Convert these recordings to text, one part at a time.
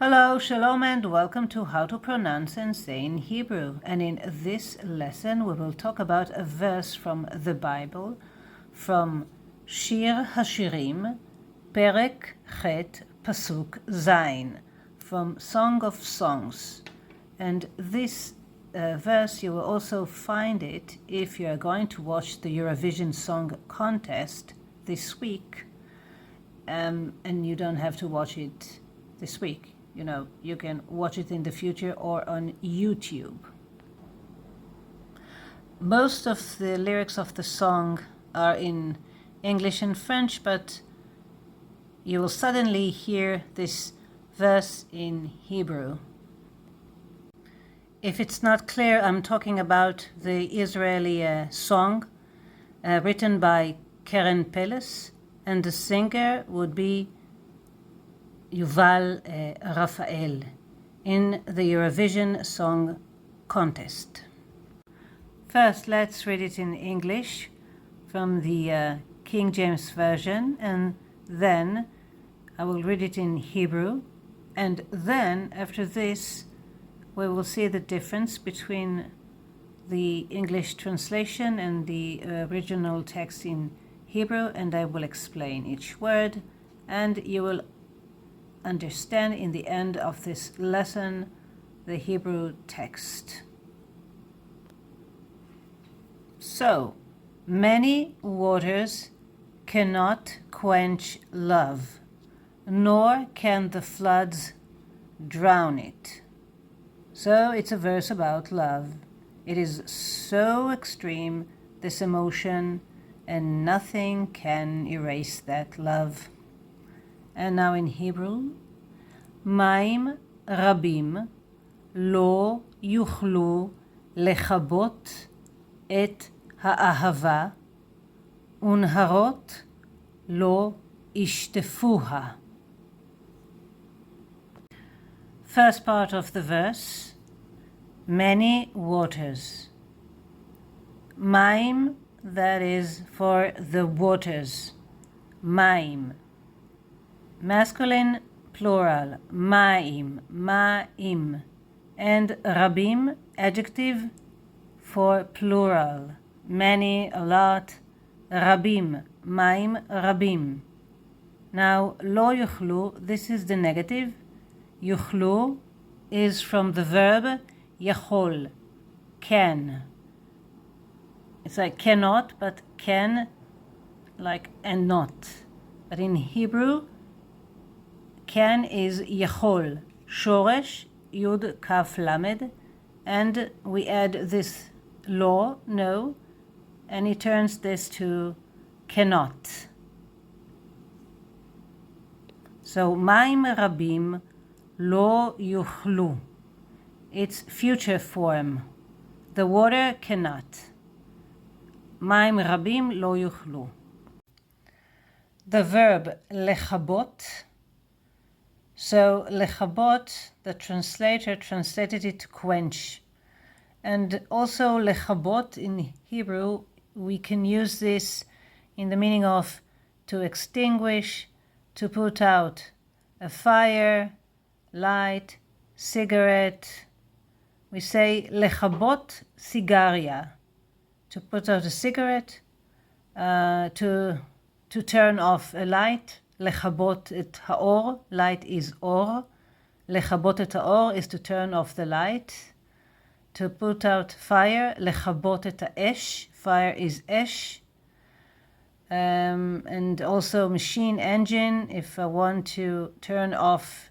Hello, shalom, and welcome to How to Pronounce and Say in Hebrew. And in this lesson, we will talk about a verse from the Bible, from Shir Hashirim, Perek Chet Pasuk Zayin, from Song of Songs. And this verse, you will also find it if you are going to watch the Eurovision Song Contest this week, and you don't have to watch it this week. You know, you can watch it in the future or on YouTube. Most of the lyrics of the song are in English and French, but you will suddenly hear this verse in Hebrew. If it's not clear, I'm talking about the Israeli song written by Keren Peles, and the singer would be Yuval Raphael in the Eurovision Song Contest. First, let's read it in English from the King James Version, and then I will read it in Hebrew, and then after this we will see the difference between the English translation and the original text in Hebrew, and I will explain each word, and you will understand in the end of this lesson the Hebrew text. So, many waters cannot quench love, nor can the floods drown it. So it's a verse about love. It is so extreme, this emotion, and nothing can erase that love. And now in Hebrew, מים רבים לא יוכלו לכבות את האהבה, ונהרות לא ישטפוha. First part of the verse, many waters. מים, that is for the waters. מים. Masculine plural, מים, מים, and rabim, adjective for plural, many, a lot, rabim, מים rabim. Now, לא יוכלו, this is the negative. יוכלו is from the verb יכול, can. It's like cannot, but can, like and not. But in Hebrew, can is יכול, שורש, יוד כף למד, and we add this לא, no, and it turns this to cannot. So, מים רבים לא יוכלו. It's future form. The water cannot. מים רבים לא יוכלו. The verb lekhabot. So lekhabot, the translator translated it to quench. And also lekhabot in Hebrew, we can use this in the meaning of to extinguish, to put out a fire, light, cigarette. We say lekhabot סיגריה, to put out a cigarette, to turn off a light. לכבות את האור, light is אור. לכבות את האור is to turn off the light. To put out fire, לכבות את האש, fire is אש. And also machine engine, if I want to turn off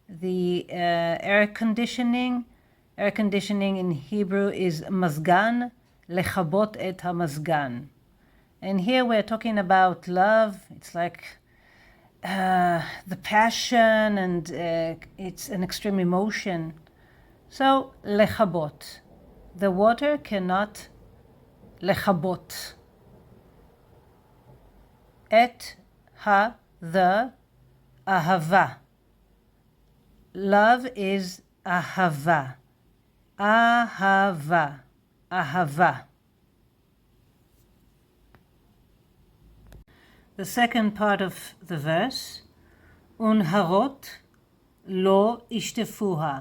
the air conditioning. Air conditioning in Hebrew is מזגן, לכבות את המזגן. And here we're talking about love. It's like the passion, and it's an extreme emotion. So, lekhabot. The water cannot lekhabot. Et the ahava. Love is ahava. Ahava. Ahava. The second part of the verse, ונהרות לא ישטפוה.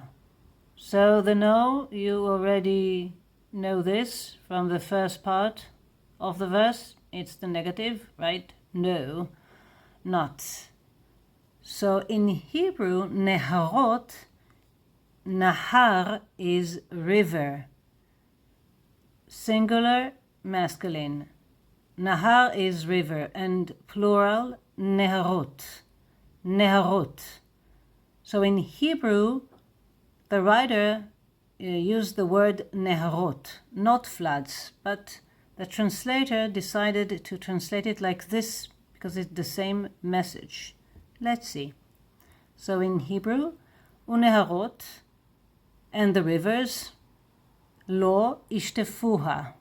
So the no, you already know this from the first part of the verse. It's the negative, right? No, not. So in Hebrew, נהרות, nahar is river. Singular, masculine. Nahar is river, and plural, נהרות. Nehorot. So in Hebrew, the writer used the word Nehorot, not floods, but the translator decided to translate it like this because it's the same message. Let's see. So in Hebrew, ונהרות, and the rivers, לא ישטפוה.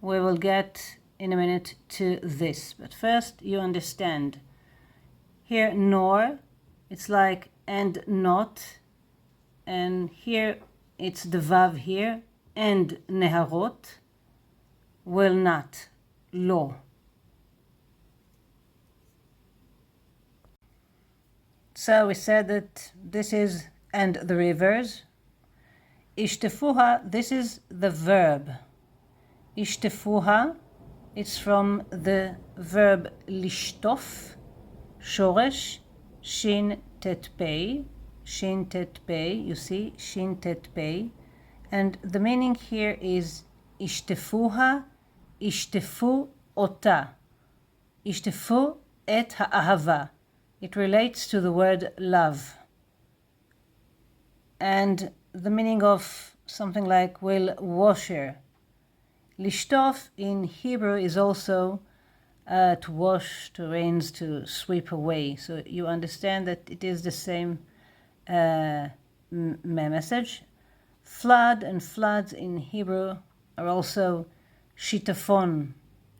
We will get in a minute to this, but first you understand. Here, nor, it's like and not, and here it's the vav here, and נהרות, will not, לא. So we said that this is and the rivers. ישטפוה, this is the verb. ישטפוה, it's from the verb לשטוף, שורש, שין תת פי, שין תת פי, you see, שין תת פי, and the meaning here is ישטפוה, ישטפו אותה, ישטפו את האהבה. It relates to the word love. And the meaning of something like will wash her. לשטוף in Hebrew is also to wash, to rinse, to sweep away. So you understand that it is the same message. Flood and floods in Hebrew are also שיטפון,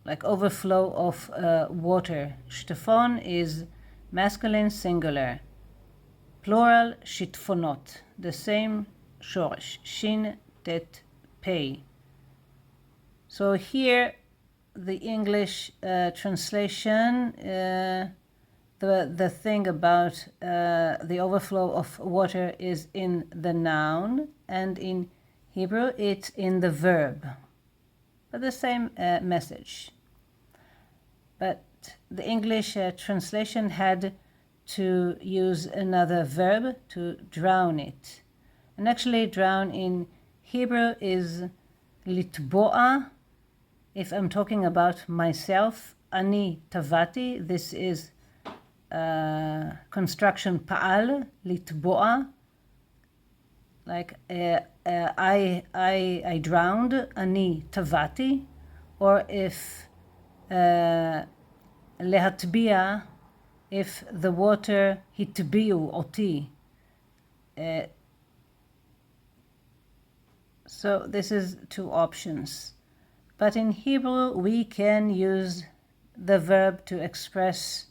like overflow of water. שיטפון is masculine singular. Plural, שיטפונות, the same שורש, שין תת פי. So here, the English translation, the thing about the overflow of water is in the noun, and in Hebrew it's in the verb. But the same message. But the English translation had to use another verb to drown it. And actually drown in Hebrew is לטבוע. If I'm talking about myself, אני טבעתי, this is construction פעל, לטבוע, like I drowned, אני טבעתי, or if להטביע, if the water הטביעו, אותי. So this is two options. But in Hebrew, we can use the verb to express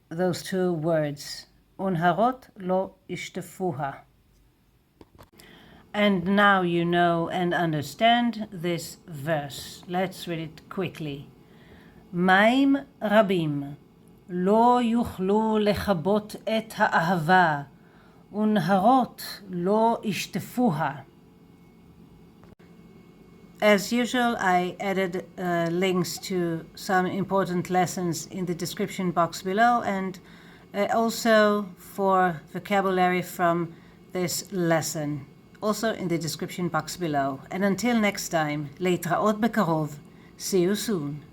those two words. ונהרות לא ישטפוה. And now you know and understand this verse. Let's read it quickly. מים רבים לא יוכלו לכבות את האהבה, ונהרות לא ישטפוה. As usual, I added links to some important lessons in the description box below, and also for vocabulary from this lesson, also in the description box below. And until next time, להתראות בקרוב. See you soon.